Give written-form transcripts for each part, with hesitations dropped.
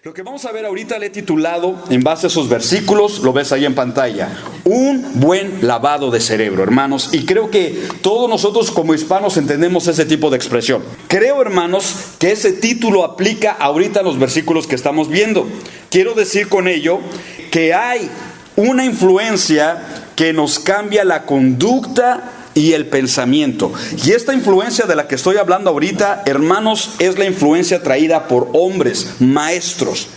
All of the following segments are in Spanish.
Lo que vamos a ver ahorita le he titulado, en base a esos versículos, lo ves ahí en pantalla, un buen lavado de cerebro, hermanos. Y creo que todos nosotros como hispanos entendemos ese tipo de expresión. Creo, hermanos, que ese título aplica ahorita a los versículos que estamos viendo. Quiero decir con ello que hay una influencia que nos cambia la conducta y el pensamiento. Y esta influencia de la que estoy hablando ahorita, hermanos, es la influencia traída por hombres, maestros.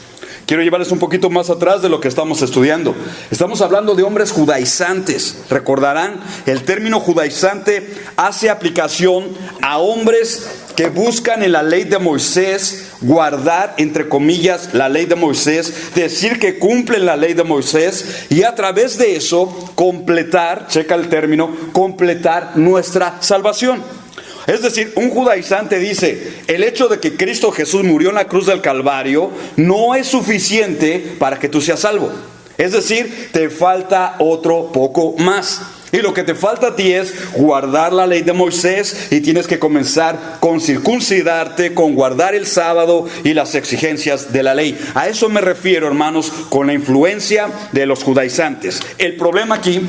Quiero llevarles un poquito más atrás de lo que estamos estudiando. Estamos hablando de hombres judaizantes. Recordarán, el término judaizante hace aplicación a hombres que buscan en la ley de Moisés guardar, entre comillas, la ley de Moisés, decir que cumplen la ley de Moisés y a través de eso completar, checa el término, completar nuestra salvación. Es decir, un judaizante dice, el hecho de que Cristo Jesús murió en la cruz del Calvario no es suficiente para que tú seas salvo. Es decir, te falta otro poco más. Y lo que te falta a ti es guardar la ley de Moisés y tienes que comenzar con circuncidarte, con guardar el sábado y las exigencias de la ley. A eso me refiero, hermanos, con la influencia de los judaizantes. El problema aquí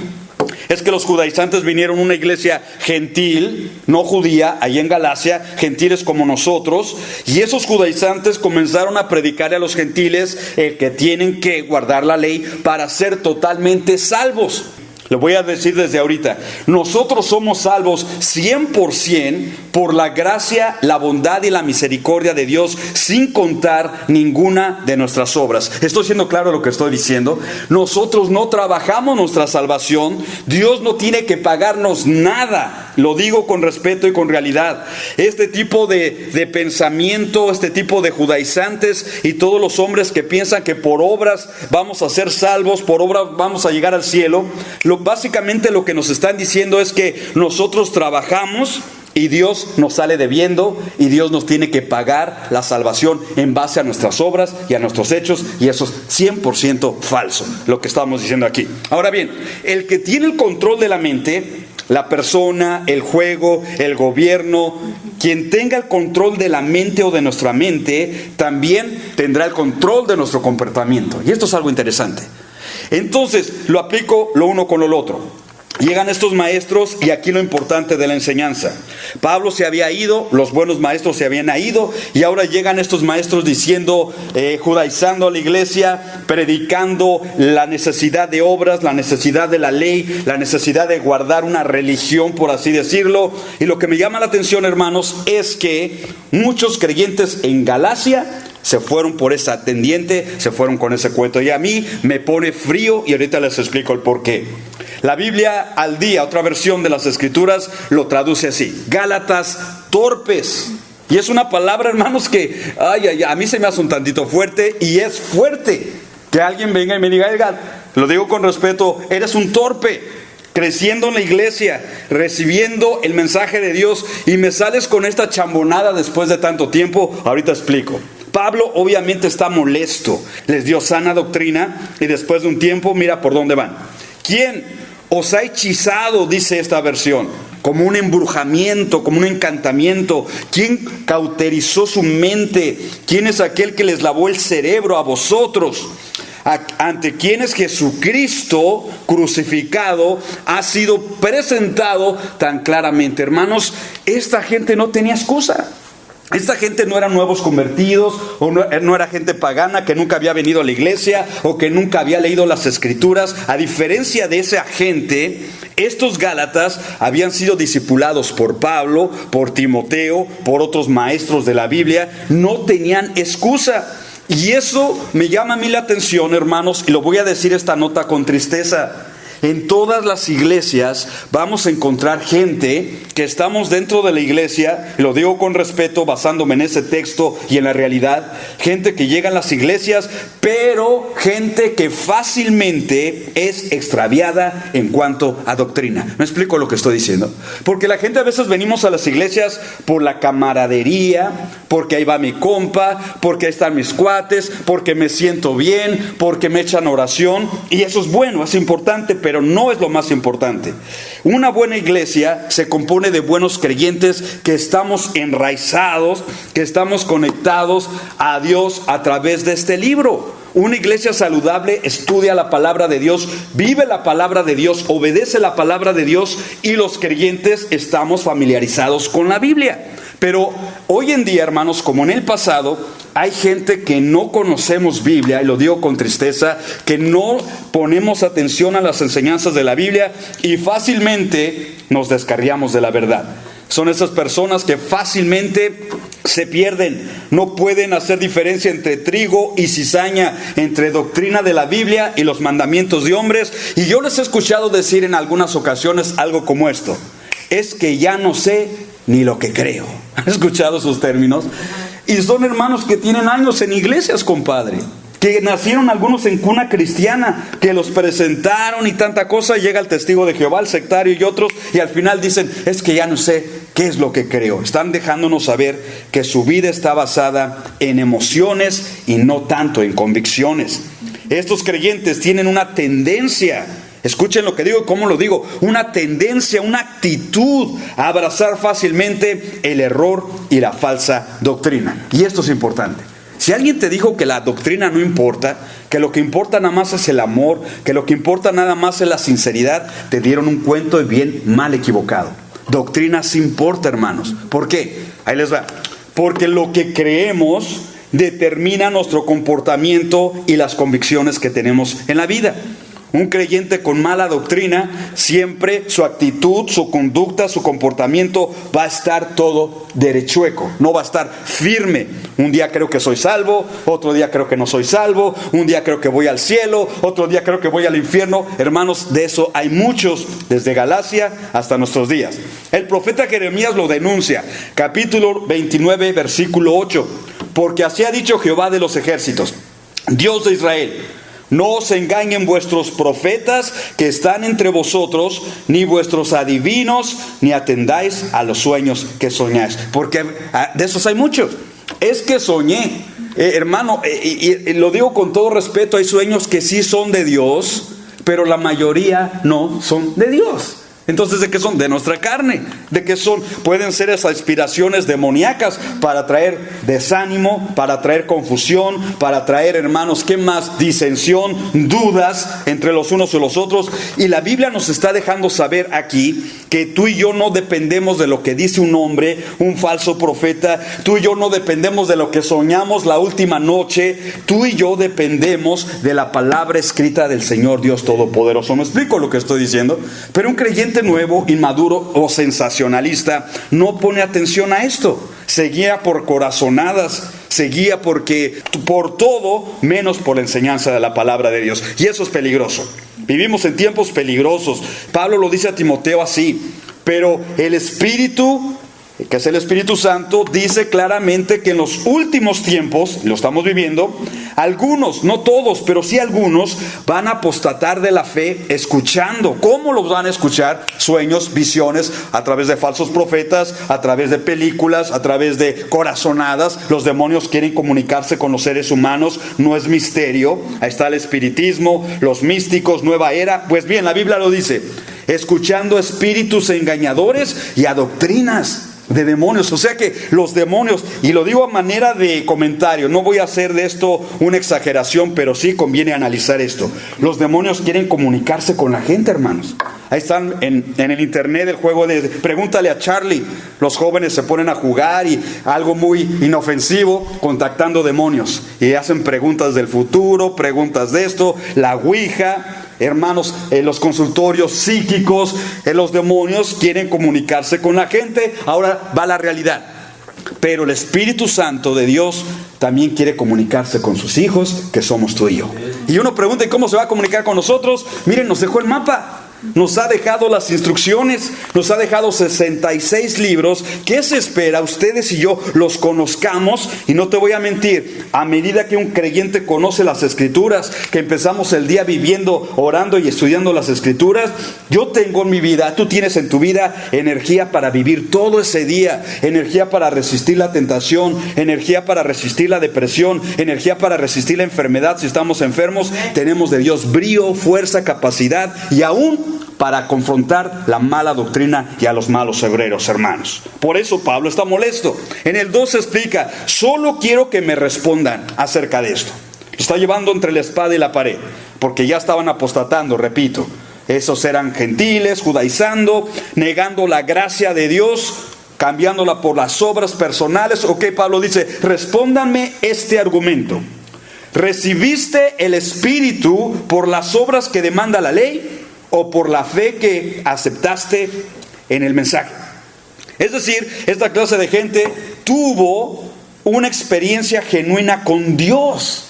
es que los judaizantes vinieron a una iglesia gentil, no judía, allí en Galacia, gentiles como nosotros, y esos judaizantes comenzaron a predicarle a los gentiles que tienen que guardar la ley para ser totalmente salvos. Le voy a decir desde ahorita, nosotros somos salvos 100% por la gracia, la bondad y la misericordia de Dios, sin contar ninguna de nuestras obras. ¿Estoy siendo claro lo que estoy diciendo? Nosotros no trabajamos nuestra salvación, Dios no tiene que pagarnos nada. Lo digo con respeto y con realidad. Este tipo de pensamiento, este tipo de judaizantes y todos los hombres que piensan que por obras vamos a ser salvos, por obras vamos a llegar al cielo, básicamente lo que nos están diciendo es que nosotros trabajamos y Dios nos sale debiendo y Dios nos tiene que pagar la salvación en base a nuestras obras y a nuestros hechos, y eso es 100% falso, lo que estamos diciendo aquí. Ahora bien, el que tiene el control de la mente, la persona, el juego, el gobierno, quien tenga el control de la mente o de nuestra mente, también tendrá el control de nuestro comportamiento. Y esto es algo interesante. Entonces, lo aplico lo uno con lo otro. Llegan estos maestros y aquí lo importante de la enseñanza. Pablo se había ido, los buenos maestros se habían ido y ahora llegan estos maestros diciendo, judaizando a la iglesia, predicando la necesidad de obras, la necesidad de la ley, la necesidad de guardar una religión, por así decirlo. Y lo que me llama la atención, hermanos, es que muchos creyentes en Galacia se fueron por esa tendiente, se fueron con ese cuento. Y a mí me pone frío y ahorita les explico el por qué. La Biblia al día, otra versión de las Escrituras, lo traduce así: Gálatas torpes. Y es una palabra, hermanos, que a mí se me hace un tantito fuerte, y es fuerte que alguien venga y me diga, Edgar, lo digo con respeto, eres un torpe, creciendo en la iglesia, recibiendo el mensaje de Dios, y me sales con esta chambonada después de tanto tiempo. Ahorita explico. Pablo obviamente está molesto, les dio sana doctrina y después de un tiempo mira por dónde van. ¿Quién os ha hechizado, dice esta versión, como un embrujamiento, como un encantamiento? ¿Quién cauterizó su mente? ¿Quién es aquel que les lavó el cerebro a vosotros? Ante quienes Jesucristo crucificado ha sido presentado tan claramente. Hermanos, esta gente no tenía excusa. Esta gente no eran nuevos convertidos, o no era gente pagana que nunca había venido a la iglesia o que nunca había leído las Escrituras. A diferencia de esa gente, estos Gálatas habían sido discipulados por Pablo, por Timoteo, por otros maestros de la Biblia. No tenían excusa. Y eso me llama a mí la atención, hermanos, y lo voy a decir esta nota con tristeza. En todas las iglesias vamos a encontrar gente que estamos dentro de la iglesia, y lo digo con respeto basándome en ese texto y en la realidad, gente que llega a las iglesias, pero gente que fácilmente es extraviada en cuanto a doctrina. ¿Me explico lo que estoy diciendo? Porque la gente a veces venimos a las iglesias por la camaradería, porque ahí va mi compa, porque ahí están mis cuates, porque me siento bien, porque me echan oración, y eso es bueno, es importante, pero no es lo más importante. Una buena iglesia se compone de buenos creyentes que estamos enraizados, que estamos conectados a Dios a través de este libro. Una iglesia saludable estudia la palabra de Dios, vive la palabra de Dios, obedece la palabra de Dios, y los creyentes estamos familiarizados con la Biblia. Pero hoy en día, hermanos, como en el pasado, hay gente que no conocemos Biblia, y lo digo con tristeza, que no ponemos atención a las enseñanzas de la Biblia y fácilmente nos descarriamos de la verdad. Son esas personas que fácilmente se pierden, no pueden hacer diferencia entre trigo y cizaña, entre doctrina de la Biblia y los mandamientos de hombres. Y yo les he escuchado decir en algunas ocasiones algo como esto: es que ya no sé ni lo que creo. ¿Han escuchado esos términos? Y son hermanos que tienen años en iglesias, compadre, que nacieron algunos en cuna cristiana, que los presentaron y tanta cosa. Llega el testigo de Jehová, el sectario y otros, y al final dicen: es que ya no sé qué es lo que creo. Están dejándonos saber que su vida está basada en emociones y no tanto en convicciones. Estos creyentes tienen una tendencia, escuchen lo que digo y cómo lo digo, una tendencia, una actitud a abrazar fácilmente el error y la falsa doctrina. Y esto es importante. Si alguien te dijo que la doctrina no importa, que lo que importa nada más es el amor, que lo que importa nada más es la sinceridad, te dieron un cuento bien mal equivocado. Doctrina sí importa, hermanos. ¿Por qué? Ahí les va. Porque lo que creemos determina nuestro comportamiento y las convicciones que tenemos en la vida. Un creyente con mala doctrina, siempre su actitud, su conducta, su comportamiento va a estar todo derechueco, no va a estar firme. Un día creo que soy salvo, otro día creo que no soy salvo, un día creo que voy al cielo, otro día creo que voy al infierno. Hermanos, de eso hay muchos, desde Galacia hasta nuestros días. El profeta Jeremías lo denuncia, capítulo 29, versículo 8. Porque así ha dicho Jehová de los ejércitos, Dios de Israel: no os engañen vuestros profetas que están entre vosotros, ni vuestros adivinos, ni atendáis a los sueños que soñáis. Porque de esos hay muchos. Es que soñé, hermano, y lo digo con todo respeto, hay sueños que sí son de Dios, pero la mayoría no son de Dios. Entonces, ¿de qué son? De nuestra carne. ¿De qué son? Pueden ser esas inspiraciones demoníacas para traer desánimo, para traer confusión, para traer, hermanos, ¿qué más? Disensión, dudas entre los unos y los otros. Y la Biblia nos está dejando saber aquí que tú y yo no dependemos de lo que dice un hombre, un falso profeta. Tú y yo no dependemos de lo que soñamos la última noche. Tú y yo dependemos de la palabra escrita del Señor Dios Todopoderoso. ¿Me explico lo que estoy diciendo? Pero un creyente nuevo, inmaduro o sensacionalista no pone atención a esto. Se guía por corazonadas, se guía por todo menos por la enseñanza de la palabra de Dios. Y eso es peligroso. Vivimos en tiempos peligrosos. Pablo lo dice a Timoteo así: pero el Espíritu, que es el Espíritu Santo, dice claramente que en los últimos tiempos, lo estamos viviendo, algunos, no todos, pero sí algunos, van a apostatar de la fe escuchando. ¿Cómo los van a escuchar? Sueños, visiones, a través de falsos profetas, a través de películas, a través de corazonadas. Los demonios quieren comunicarse con los seres humanos, no es misterio. Ahí está el espiritismo, los místicos, nueva era. Pues bien, la Biblia lo dice: escuchando a espíritus engañadores y a doctrinas de demonios. O sea que los demonios, y lo digo a manera de comentario, no voy a hacer de esto una exageración, pero sí conviene analizar esto. Los demonios quieren comunicarse con la gente, hermanos. Ahí están en el internet el juego de pregúntale a Charlie. Los jóvenes se ponen a jugar y algo muy inofensivo, contactando demonios, y hacen preguntas del futuro, preguntas de esto, la ouija. Hermanos, los consultorios psíquicos, los demonios quieren comunicarse con la gente. Ahora va la realidad. Pero el Espíritu Santo de Dios también quiere comunicarse con sus hijos, que somos tú y yo. Y uno pregunta: ¿y cómo se va a comunicar con nosotros? Miren, nos dejó el mapa. Nos ha dejado las instrucciones, nos ha dejado 66 libros. ¿Qué se espera? Ustedes y yo los conozcamos. Y no te voy a mentir, a medida que un creyente conoce las Escrituras, que empezamos el día viviendo, orando y estudiando las Escrituras, yo tengo en mi vida, tú tienes en tu vida energía para vivir todo ese día, energía para resistir la tentación, energía para resistir la depresión, energía para resistir la enfermedad. Si estamos enfermos, tenemos de Dios brío, fuerza, capacidad y aún para confrontar la mala doctrina y a los malos obreros, hermanos. Por eso Pablo está molesto. En el 2 se explica: solo quiero que me respondan acerca de esto. Lo está llevando entre la espada y la pared, porque ya estaban apostatando, repito. Esos eran gentiles, judaizando, negando la gracia de Dios, cambiándola por las obras personales. Ok, Pablo dice: respóndanme este argumento. ¿Recibiste el Espíritu por las obras que demanda la ley o por la fe que aceptaste en el mensaje? Es decir, esta clase de gente tuvo una experiencia genuina con Dios,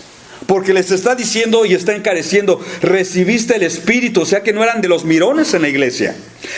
porque les está diciendo y está encareciendo: recibiste el Espíritu. O sea que no eran de los mirones en la iglesia,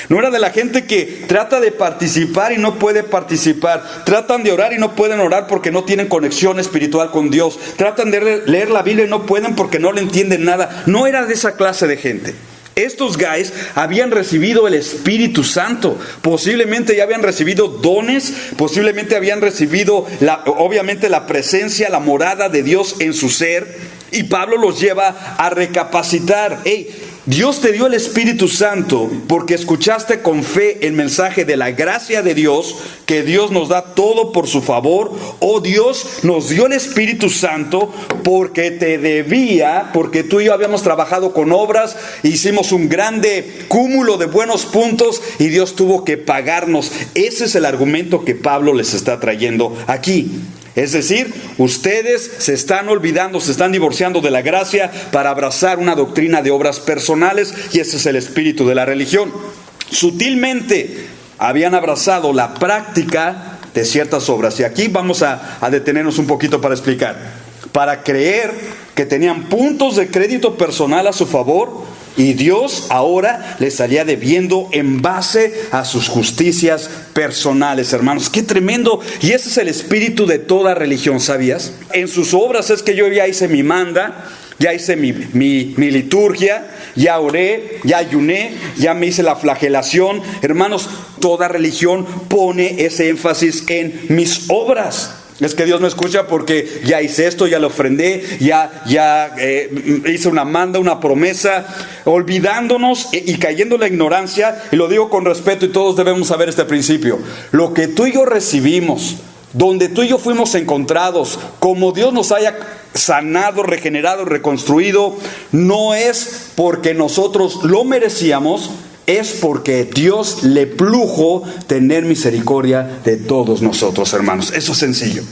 no era de la gente que trata de participar y no puede participar, tratan de orar y no pueden orar porque no tienen conexión espiritual con Dios, tratan de leer la Biblia y no pueden porque no le entienden nada. No era de esa clase de gente. Estos guys habían recibido el Espíritu Santo, posiblemente ya habían recibido dones, posiblemente habían recibido obviamente la presencia, la morada de Dios en su ser, y Pablo los lleva a recapacitar. Hey, Dios te dio el Espíritu Santo porque escuchaste con fe el mensaje de la gracia de Dios, que Dios nos da todo por su favor. O Dios nos dio el Espíritu Santo porque te debía, porque tú y yo habíamos trabajado con obras, hicimos un grande cúmulo de buenos puntos y Dios tuvo que pagarnos. Ese es el argumento que Pablo les está trayendo aquí. Es decir, ustedes se están olvidando, se están divorciando de la gracia para abrazar una doctrina de obras personales, y ese es el espíritu de la religión. Sutilmente habían abrazado la práctica de ciertas obras, y aquí vamos a detenernos un poquito para explicar. Para creer que tenían puntos de crédito personal a su favor, y Dios ahora les estaría debiendo en base a sus justicias personales, hermanos. ¡Qué tremendo! Y ese es el espíritu de toda religión, ¿sabías? En sus obras es que yo ya hice mi manda, ya hice mi liturgia, ya oré, ya ayuné, ya me hice la flagelación. Hermanos, toda religión pone ese énfasis en mis obras. Es que Dios no escucha porque ya hice esto, ya lo ofrendé, ya hice una manda, una promesa, olvidándonos y cayendo en la ignorancia. Y lo digo con respeto, y todos debemos saber este principio: lo que tú y yo recibimos, donde tú y yo fuimos encontrados, como Dios nos haya sanado, regenerado, reconstruido, no es porque nosotros lo merecíamos, es porque Dios le plujo tener misericordia de todos nosotros, hermanos. Eso es sencillo.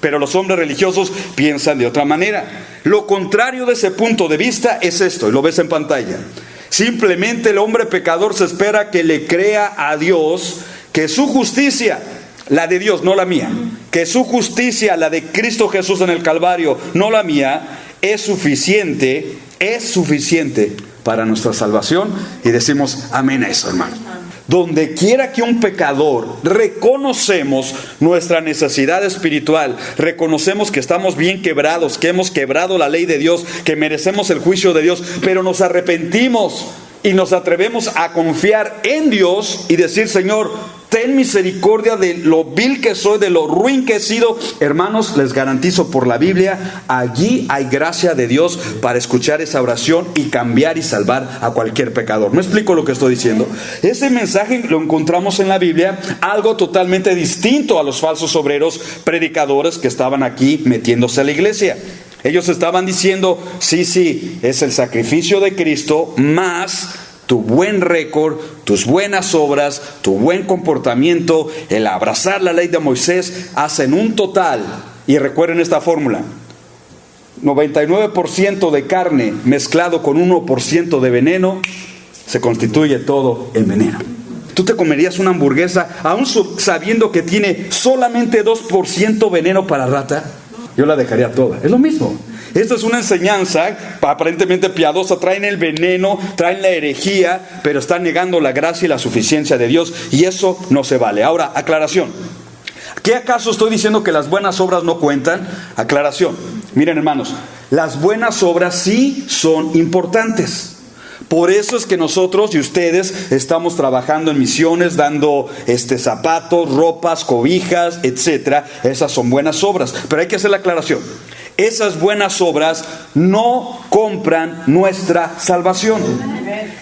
Pero los hombres religiosos piensan de otra manera. Lo contrario de ese punto de vista es esto, y lo ves en pantalla. Simplemente el hombre pecador se espera que le crea a Dios que su justicia, la de Dios, no la mía, que su justicia, la de Cristo Jesús en el Calvario, no la mía, es suficiente para nuestra salvación. Y decimos amén a eso, hermano. Donde quiera que un pecador reconocemos nuestra necesidad espiritual, reconocemos que estamos bien quebrados, que hemos quebrado la ley de Dios, que merecemos el juicio de Dios, pero nos arrepentimos y nos atrevemos a confiar en Dios y decir: Señor, ten misericordia de lo vil que soy, de lo ruin que he sido. Hermanos, les garantizo por la Biblia, allí hay gracia de Dios para escuchar esa oración y cambiar y salvar a cualquier pecador. ¿Me explico lo que estoy diciendo? Ese mensaje lo encontramos en la Biblia, algo totalmente distinto a los falsos obreros predicadores que estaban aquí metiéndose a la iglesia. Ellos estaban diciendo: sí, es el sacrificio de Cristo más tu buen récord, tus buenas obras, tu buen comportamiento, el abrazar la ley de Moisés, hacen un total. Y recuerden esta fórmula: 99% de carne mezclado con 1% de veneno, se constituye todo en veneno. ¿Tú te comerías una hamburguesa aún sabiendo que tiene solamente 2% veneno para rata? Yo la dejaría toda. Es lo mismo. Esta es una enseñanza aparentemente piadosa, traen el veneno, traen la herejía, pero están negando la gracia y la suficiencia de Dios, y eso no se vale. Ahora, aclaración. ¿Qué acaso estoy diciendo que las buenas obras no cuentan? Aclaración. Miren, hermanos, las buenas obras sí son importantes. Por eso es que nosotros y ustedes estamos trabajando en misiones, dando zapatos, ropas, cobijas, etcétera. Esas son buenas obras. Pero hay que hacer la aclaración. Esas buenas obras no compran nuestra salvación.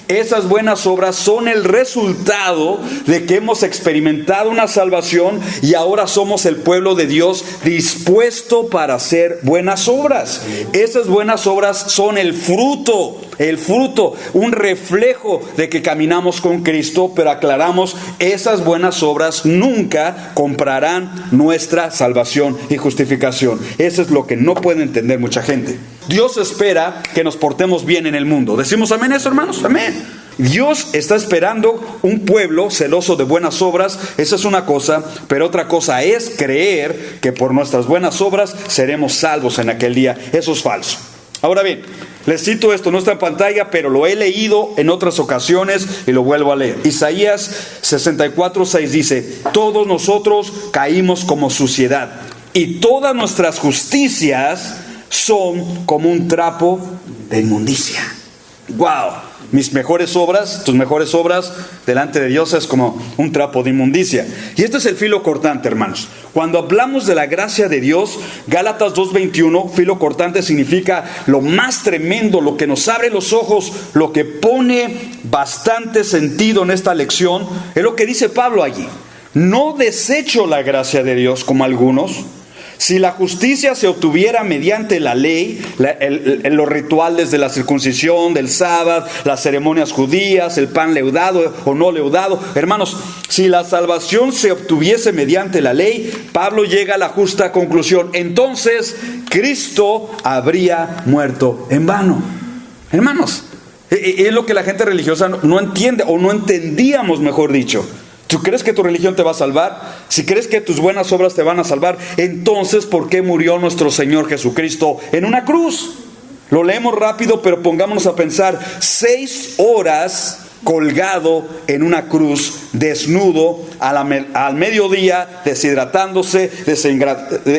Esas buenas obras son el resultado de que hemos experimentado una salvación y ahora somos el pueblo de Dios dispuesto para hacer buenas obras. Esas buenas obras son el fruto, un reflejo de que caminamos con Cristo, pero aclaramos, esas buenas obras nunca comprarán nuestra salvación y justificación. Eso es lo que no puede entender mucha gente. Dios espera que nos portemos bien en el mundo. ¿Decimos amén eso, hermanos? Amén. Dios está esperando un pueblo celoso de buenas obras. Esa es una cosa, pero otra cosa es creer que por nuestras buenas obras seremos salvos en aquel día. Eso es falso. Ahora bien, les cito esto, no está en pantalla, pero lo he leído en otras ocasiones y lo vuelvo a leer. Isaías 64:6 dice: todos nosotros caímos como suciedad, y todas nuestras justicias son como un trapo de inmundicia. ¡Wow! Mis mejores obras, tus mejores obras delante de Dios es como un trapo de inmundicia. Y este es el filo cortante, hermanos. Cuando hablamos de la gracia de Dios, Gálatas 2:21, filo cortante significa lo más tremendo, lo que nos abre los ojos, lo que pone bastante sentido en esta lección, es lo que dice Pablo allí. No desecho la gracia de Dios como algunos. Si la justicia se obtuviera mediante la ley, los rituales de la circuncisión, del sábado, las ceremonias judías, el pan leudado o no leudado, hermanos, si la salvación se obtuviese mediante la ley, Pablo llega a la justa conclusión: entonces Cristo habría muerto en vano. Hermanos, es lo que la gente religiosa no entiende, o no entendíamos, mejor dicho. ¿Tú crees que tu religión te va a salvar? Si crees que tus buenas obras te van a salvar, entonces ¿por qué murió nuestro Señor Jesucristo en una cruz? Lo leemos rápido, pero pongámonos a pensar. 6 horas colgado en una cruz, desnudo, al mediodía, deshidratándose,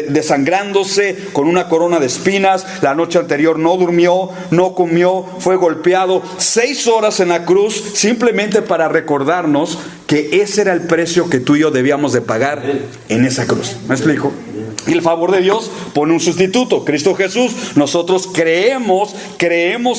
desangrándose, con una corona de espinas. La noche anterior no durmió, no comió, fue golpeado. 6 horas en la cruz, simplemente para recordarnos que ese era el precio que tú y yo debíamos de pagar en esa cruz. ¿Me explico? Y el favor de Dios pone un sustituto, Cristo Jesús. Nosotros creemos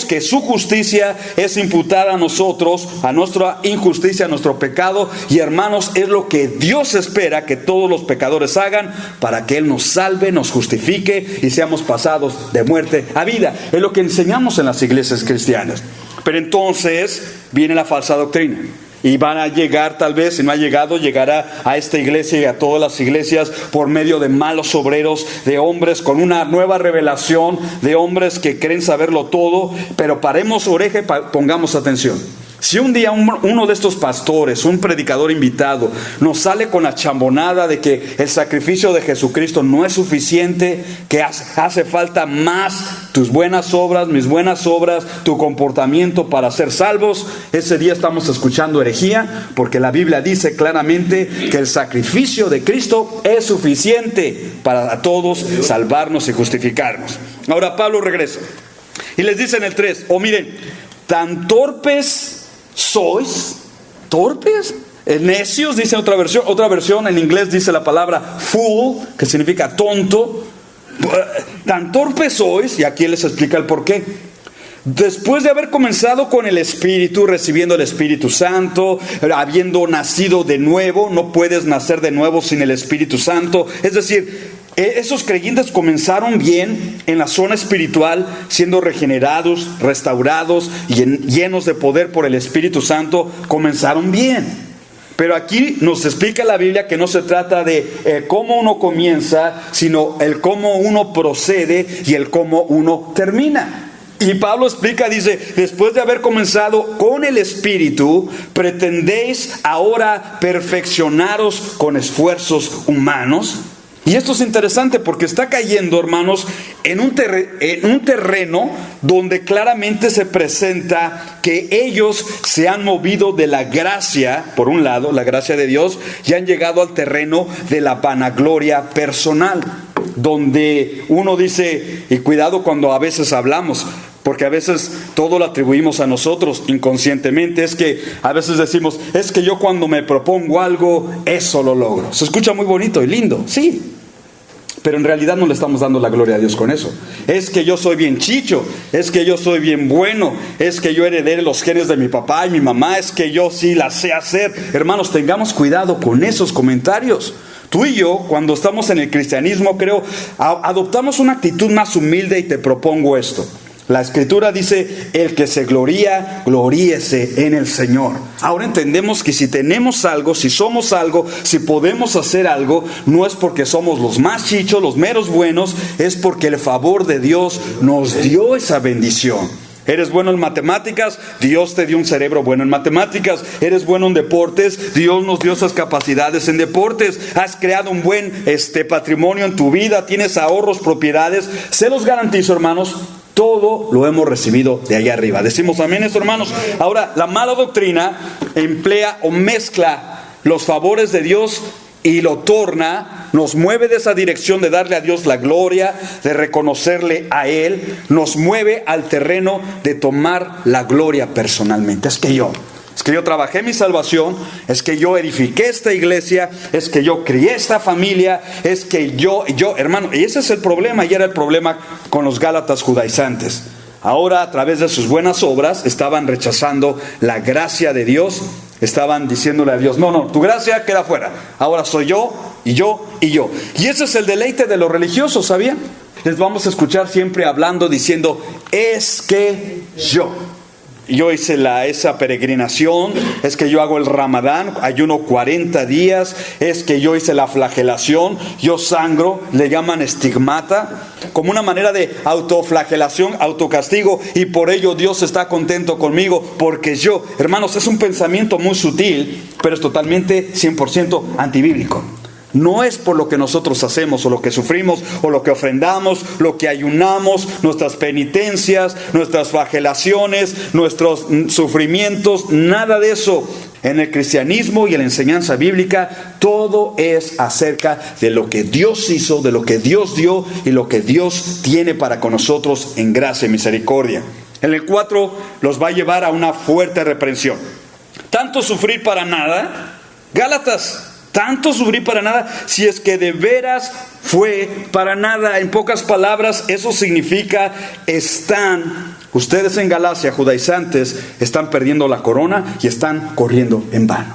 que su justicia es imputada a nosotros, a nuestra injusticia, a nuestro pecado. Y hermanos, es lo que Dios espera que todos los pecadores hagan para que Él nos salve, nos justifique y seamos pasados de muerte a vida. Es lo que enseñamos en las iglesias cristianas. Pero entonces viene la falsa doctrina. Y van a llegar, tal vez, si no ha llegado, llegará a esta iglesia y a todas las iglesias por medio de malos obreros, de hombres con una nueva revelación, de hombres que creen saberlo todo. Pero paremos oreja y pongamos atención. Si un día uno de estos pastores, un predicador invitado, nos sale con la chambonada de que el sacrificio de Jesucristo no es suficiente, que hace falta más tus buenas obras, mis buenas obras, tu comportamiento para ser salvos, ese día estamos escuchando herejía, porque la Biblia dice claramente que el sacrificio de Cristo es suficiente para todos salvarnos y justificarnos. Ahora Pablo regresa y les dice en el 3, miren, tan torpes sois, torpes, necios, dice otra versión en inglés dice la palabra fool, que significa tonto. Tan torpes sois, y aquí les explica el por qué. Después de haber comenzado con el Espíritu, recibiendo el Espíritu Santo, habiendo nacido de nuevo, no puedes nacer de nuevo sin el Espíritu Santo. Es decir, esos creyentes comenzaron bien en la zona espiritual, siendo regenerados, restaurados y llenos de poder por el Espíritu Santo, comenzaron bien. Pero aquí nos explica la Biblia que no se trata de cómo uno comienza, sino el cómo uno procede y el cómo uno termina. Y Pablo explica, dice, después de haber comenzado con el Espíritu, pretendéis ahora perfeccionaros con esfuerzos humanos. Y esto es interesante porque está cayendo, hermanos, en un terreno donde claramente se presenta que ellos se han movido de la gracia, por un lado, la gracia de Dios, y han llegado al terreno de la vanagloria personal, donde uno dice, y cuidado cuando a veces hablamos, porque a veces todo lo atribuimos a nosotros inconscientemente. Es que a veces decimos, es que yo cuando me propongo algo, eso lo logro. Se escucha muy bonito y lindo, sí, pero en realidad no le estamos dando la gloria a Dios con eso. Es que yo soy bien chicho, es que yo soy bien bueno, es que yo heredé los genes de mi papá y mi mamá, es que yo sí la sé hacer. Hermanos, tengamos cuidado con esos comentarios. Tú y yo, cuando estamos en el cristianismo, creo, adoptamos una actitud más humilde, y te propongo esto. La Escritura dice, el que se gloría, gloríese en el Señor. Ahora entendemos que si tenemos algo, si somos algo, si podemos hacer algo, no es porque somos los más chichos, los meros buenos, es porque el favor de Dios nos dio esa bendición. Eres bueno en matemáticas, Dios te dio un cerebro bueno en matemáticas. Eres bueno en deportes, Dios nos dio esas capacidades en deportes. Has creado un buen patrimonio en tu vida, tienes ahorros, propiedades. Se los garantizo, hermanos, todo lo hemos recibido de allá arriba. Decimos amén, hermanos. Ahora, la mala doctrina emplea o mezcla los favores de Dios y lo torna, nos mueve de esa dirección de darle a Dios la gloria, de reconocerle a Él, nos mueve al terreno de tomar la gloria personalmente. Es que yo trabajé mi salvación, es que yo edifiqué esta iglesia, es que yo crié esta familia, es que yo, hermano, y ese es el problema, y era el problema con los gálatas judaizantes. Ahora, a través de sus buenas obras, estaban rechazando la gracia de Dios, estaban diciéndole a Dios, no, tu gracia queda fuera, ahora soy yo, y yo, y yo. Y ese es el deleite de los religiosos, ¿sabían? Les vamos a escuchar siempre hablando, diciendo, es que yo hice esa peregrinación, es que yo hago el Ramadán, ayuno 40 días, es que yo hice la flagelación, yo sangro, le llaman estigmata, como una manera de autoflagelación, autocastigo, y por ello Dios está contento conmigo, porque yo, hermanos, es un pensamiento muy sutil, pero es totalmente 100% antibíblico. No es por lo que nosotros hacemos o lo que sufrimos o lo que ofrendamos, lo que ayunamos, nuestras penitencias, nuestras flagelaciones, nuestros sufrimientos, nada de eso. En el cristianismo y en la enseñanza bíblica, todo es acerca de lo que Dios hizo, de lo que Dios dio y lo que Dios tiene para con nosotros en gracia y misericordia. En el 4 los va a llevar a una fuerte reprensión. Tanto sufrir para nada, Gálatas. Tanto sufrir para nada, si es que de veras fue para nada. En pocas palabras, eso significa ustedes en Galacia, judaizantes, están perdiendo la corona y están corriendo en vano.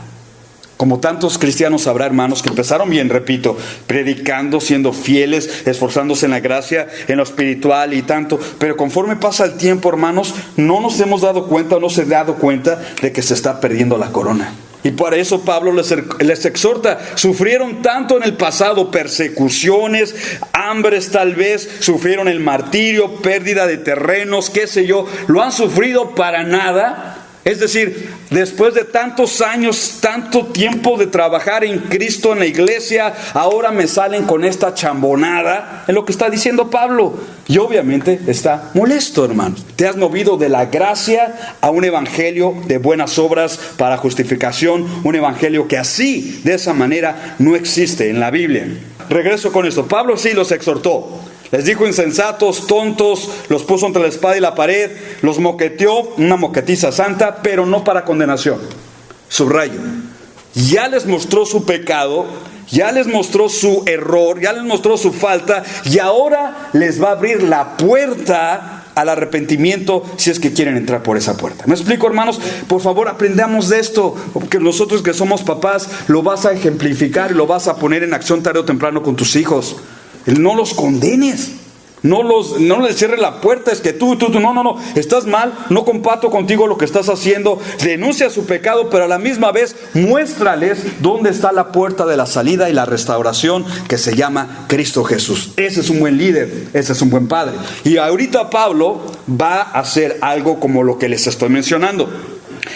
Como tantos cristianos habrá, hermanos, que empezaron bien, repito, predicando, siendo fieles, esforzándose en la gracia, en lo espiritual y tanto, pero conforme pasa el tiempo, hermanos, no nos hemos dado cuenta o no se ha dado cuenta de que se está perdiendo la corona. Y por eso Pablo les exhorta, sufrieron tanto en el pasado, persecuciones, hambres tal vez, sufrieron el martirio, pérdida de terrenos, qué sé yo, lo han sufrido para nada. Es decir, después de tantos años, tanto tiempo de trabajar en Cristo, en la iglesia, ahora me salen con esta chambonada, es lo que está diciendo Pablo. Y obviamente está molesto, hermano. Te has movido de la gracia a un evangelio de buenas obras para justificación, un evangelio que así, de esa manera, no existe en la Biblia. Regreso con esto. Pablo sí los exhortó. Les dijo insensatos, tontos, los puso entre la espada y la pared, los moqueteó, una moquetiza santa, pero no para condenación. Subrayo. Ya les mostró su pecado, ya les mostró su error, ya les mostró su falta, y ahora les va a abrir la puerta al arrepentimiento si es que quieren entrar por esa puerta. ¿Me explico, hermanos? Por favor, aprendamos de esto, porque nosotros que somos papás lo vas a ejemplificar y lo vas a poner en acción tarde o temprano con tus hijos. No los condenes, no les cierres la puerta. Es que tú, no, estás mal, no comparto contigo lo que estás haciendo. Denuncia su pecado, pero a la misma vez muéstrales dónde está la puerta de la salida y la restauración, que se llama Cristo Jesús. Ese es un buen líder, ese es un buen padre. Y ahorita Pablo va a hacer algo como lo que les estoy mencionando.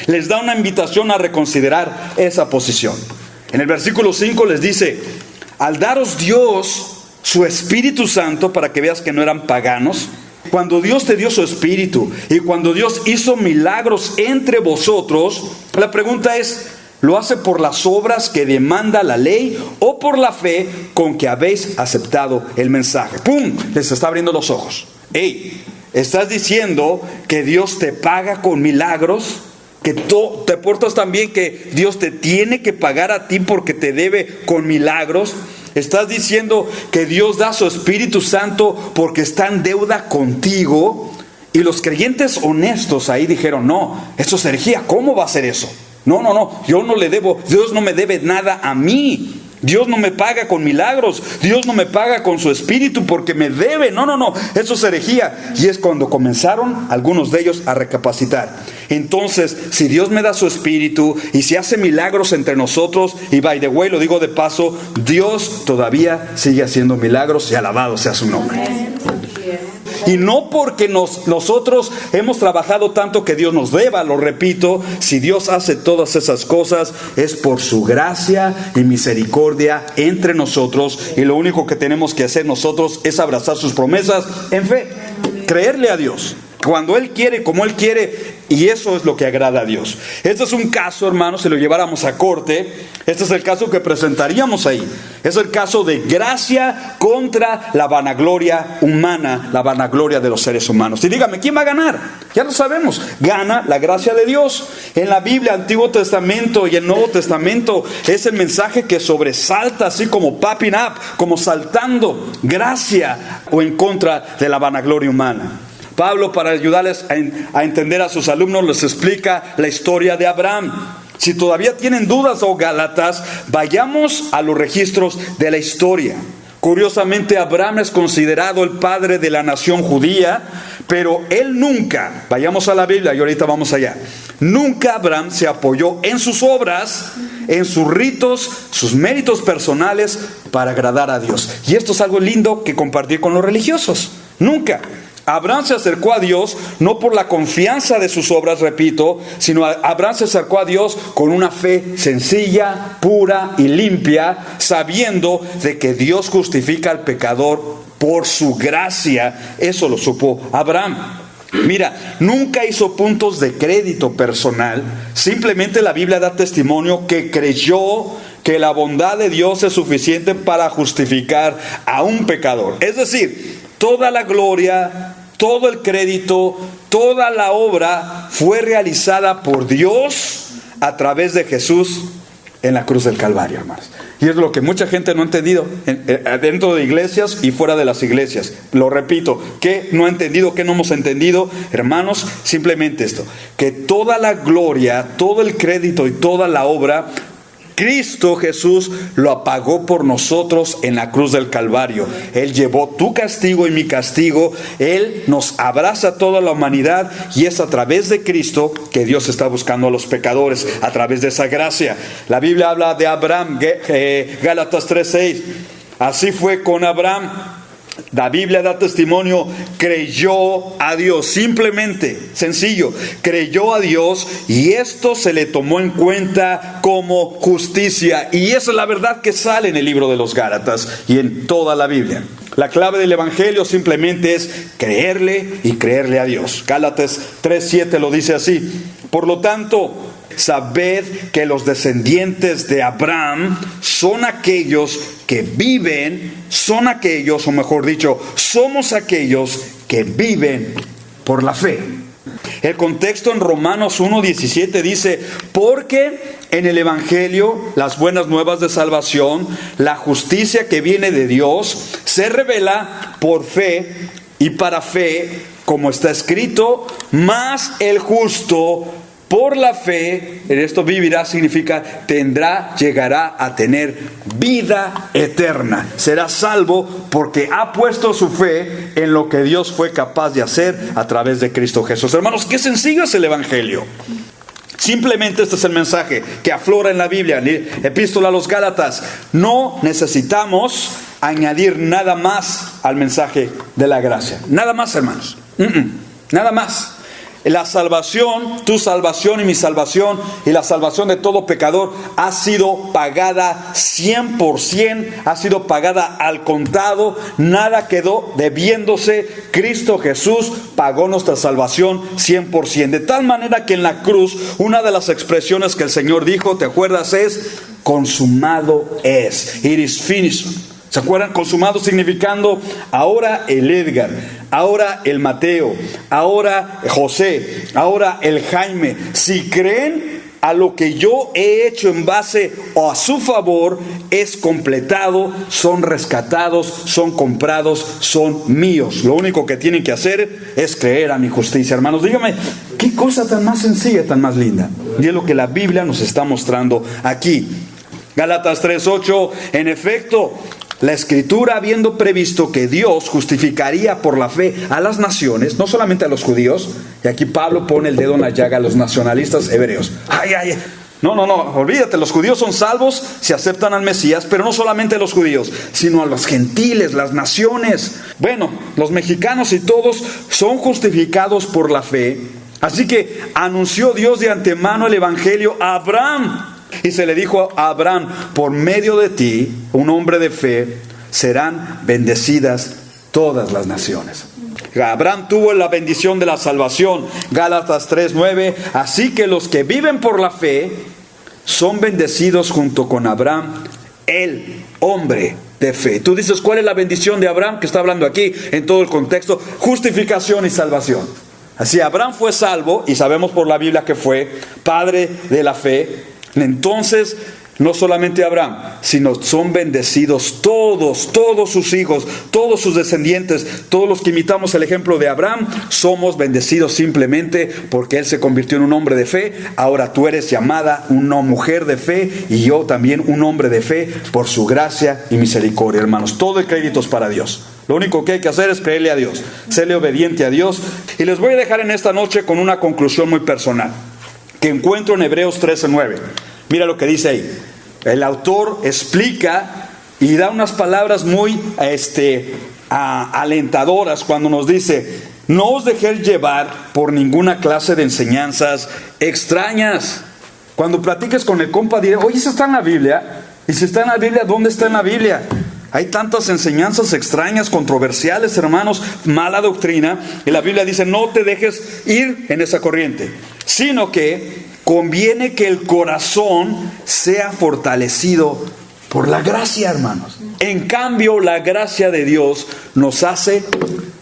Les da una invitación a reconsiderar esa posición. En el versículo 5 les dice: Al daros Dios su Espíritu Santo, para que veas que no eran paganos, cuando Dios te dio su Espíritu y cuando Dios hizo milagros entre vosotros, la pregunta es, ¿lo hace por las obras que demanda la ley o por la fe con que habéis aceptado el mensaje? ¡Pum! Les está abriendo los ojos. ¡Ey! ¿Estás diciendo que Dios te paga con milagros? ¿Que te portas también que Dios te tiene que pagar a ti porque te debe con milagros? ¿Estás diciendo que Dios da su Espíritu Santo porque está en deuda contigo? Y los creyentes honestos ahí dijeron, no, eso es herejía, ¿cómo va a ser eso? No, yo no le debo, Dios no me debe nada a mí. Dios no me paga con milagros, Dios no me paga con su Espíritu porque me debe. No, eso es herejía. Y es cuando comenzaron algunos de ellos a recapacitar. Entonces, si Dios me da su Espíritu y si hace milagros entre nosotros, y by the way, lo digo de paso, Dios todavía sigue haciendo milagros y alabado sea su nombre. Y no porque nosotros hemos trabajado tanto que Dios nos deba, lo repito, si Dios hace todas esas cosas es por su gracia y misericordia entre nosotros, y lo único que tenemos que hacer nosotros es abrazar sus promesas en fe, creerle a Dios cuando Él quiere, como Él quiere, y eso es lo que agrada a Dios. Este es un caso, hermanos, si lo lleváramos a corte, este es el caso que presentaríamos ahí. Es el caso de gracia contra la vanagloria humana, la vanagloria de los seres humanos. Y dígame, ¿quién va a ganar? Ya lo sabemos, gana la gracia de Dios. En la Biblia, Antiguo Testamento y el Nuevo Testamento, es el mensaje que sobresalta así como popping up, como saltando, gracia o en contra de la vanagloria humana. Pablo, para ayudarles a entender a sus alumnos, les explica la historia de Abraham. Si todavía tienen dudas o gálatas, vayamos a los registros de la historia. Curiosamente, Abraham es considerado el padre de la nación judía, pero él nunca, vayamos a la Biblia y ahorita vamos allá, nunca Abraham se apoyó en sus obras, en sus ritos, sus méritos personales para agradar a Dios. Y esto es algo lindo que compartir con los religiosos. Nunca. Abraham se acercó a Dios no por la confianza de sus obras, repito, sino Abraham se acercó a Dios con una fe sencilla, pura y limpia, sabiendo de que Dios justifica al pecador por su gracia. Eso lo supo Abraham. Mira, nunca hizo puntos de crédito personal, simplemente la Biblia da testimonio que creyó que la bondad de Dios es suficiente para justificar a un pecador. Es decir, toda la gloria, todo el crédito, toda la obra fue realizada por Dios a través de Jesús en la cruz del Calvario, hermanos. Y es lo que mucha gente no ha entendido dentro de iglesias y fuera de las iglesias. Lo repito, ¿qué no ha entendido? ¿Qué no hemos entendido? Hermanos, simplemente esto, que toda la gloria, todo el crédito y toda la obra, Cristo Jesús lo apagó por nosotros en la cruz del Calvario. Él llevó tu castigo y mi castigo. Él nos abraza a toda la humanidad y es a través de Cristo que Dios está buscando a los pecadores, a través de esa gracia. La Biblia habla de Abraham, Gálatas 3:6. Así fue con Abraham. La Biblia da testimonio, creyó a Dios, simplemente, sencillo, creyó a Dios y esto se le tomó en cuenta como justicia. Y esa es la verdad que sale en el libro de los Gálatas y en toda la Biblia. La clave del Evangelio simplemente es creerle y creerle a Dios. Gálatas 3:7 lo dice así. Por lo tanto, sabed que los descendientes de Abraham son aquellos que viven, son aquellos, o mejor dicho, somos aquellos que viven por la fe. El contexto en Romanos 1:17 dice, porque en el Evangelio, las buenas nuevas de salvación, la justicia que viene de Dios, se revela por fe y para fe, como está escrito, mas el justo por la fe, en esto vivirá significa llegará a tener vida eterna. Será salvo porque ha puesto su fe en lo que Dios fue capaz de hacer a través de Cristo Jesús. Hermanos, qué sencillo es el Evangelio. Simplemente este es el mensaje que aflora en la Biblia, en la Epístola a los Gálatas. No necesitamos añadir nada más al mensaje de la gracia. Nada más, hermanos. Nada más. La salvación, tu salvación y mi salvación y la salvación de todo pecador ha sido pagada 100%, ha sido pagada al contado, nada quedó debiéndose. Cristo Jesús pagó nuestra salvación 100%. De tal manera que en la cruz, una de las expresiones que el Señor dijo, ¿te acuerdas? Es consumado es. It is finished. ¿Se acuerdan? Consumado significando ahora el Edgar, ahora el Mateo, ahora José, ahora el Jaime. Si creen a lo que yo he hecho en base o a su favor, es completado, son rescatados, son comprados, son míos. Lo único que tienen que hacer es creer a mi justicia. Hermanos, díganme, qué cosa tan más sencilla, tan más linda. Y es lo que la Biblia nos está mostrando aquí. Gálatas 3:8, en efecto, la Escritura, habiendo previsto que Dios justificaría por la fe a las naciones, no solamente a los judíos, y aquí Pablo pone el dedo en la llaga a los nacionalistas hebreos. No, olvídate, los judíos son salvos si aceptan al Mesías, pero no solamente los judíos, sino a los gentiles, las naciones. Bueno, los mexicanos y todos son justificados por la fe. Así que anunció Dios de antemano el Evangelio a Abraham. Y se le dijo a Abraham, por medio de ti, un hombre de fe, serán bendecidas todas las naciones. Abraham tuvo la bendición de la salvación. Gálatas 3:9, así que los que viven por la fe son bendecidos junto con Abraham, el hombre de fe. Tú dices, ¿cuál es la bendición de Abraham? Que está hablando aquí en todo el contexto, justificación y salvación. Así Abraham fue salvo, y sabemos por la Biblia que fue padre de la fe. Entonces, no solamente Abraham, sino son bendecidos todos sus hijos, todos sus descendientes, todos los que imitamos el ejemplo de Abraham, somos bendecidos simplemente porque él se convirtió en un hombre de fe. Ahora tú eres llamada una mujer de fe y yo también un hombre de fe por su gracia y misericordia, hermanos. Todo el crédito es para Dios. Lo único que hay que hacer es creerle a Dios, serle obediente a Dios. Y les voy a dejar en esta noche con una conclusión muy personal que encuentro en Hebreos 13:9. Mira lo que dice ahí. El autor explica y da unas palabras muy alentadoras cuando nos dice: no os dejéis llevar por ninguna clase de enseñanzas extrañas. Cuando platiques con el compa, diré, oye, ¿eso está en la Biblia? Y si está en la Biblia, ¿dónde está en la Biblia? Hay tantas enseñanzas extrañas, controversiales, hermanos, mala doctrina. Y la Biblia dice, no te dejes ir en esa corriente, sino que conviene que el corazón sea fortalecido por la gracia, hermanos. En cambio, la gracia de Dios nos hace...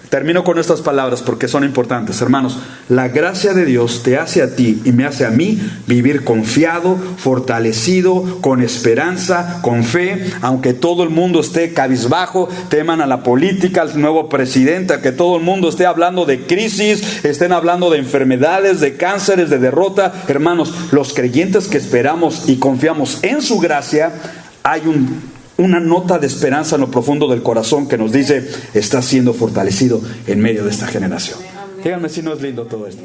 Termino con estas palabras porque son importantes, hermanos. La gracia de Dios te hace a ti y me hace a mí vivir confiado, fortalecido, con esperanza, con fe. Aunque todo el mundo esté cabizbajo, teman a la política, al nuevo presidente, que todo el mundo esté hablando de crisis, estén hablando de enfermedades, de cánceres, de derrota. Hermanos, los creyentes que esperamos y confiamos en su gracia, hay una nota de esperanza en lo profundo del corazón que nos dice, está siendo fortalecido en medio de esta generación. Díganme si no es lindo todo esto.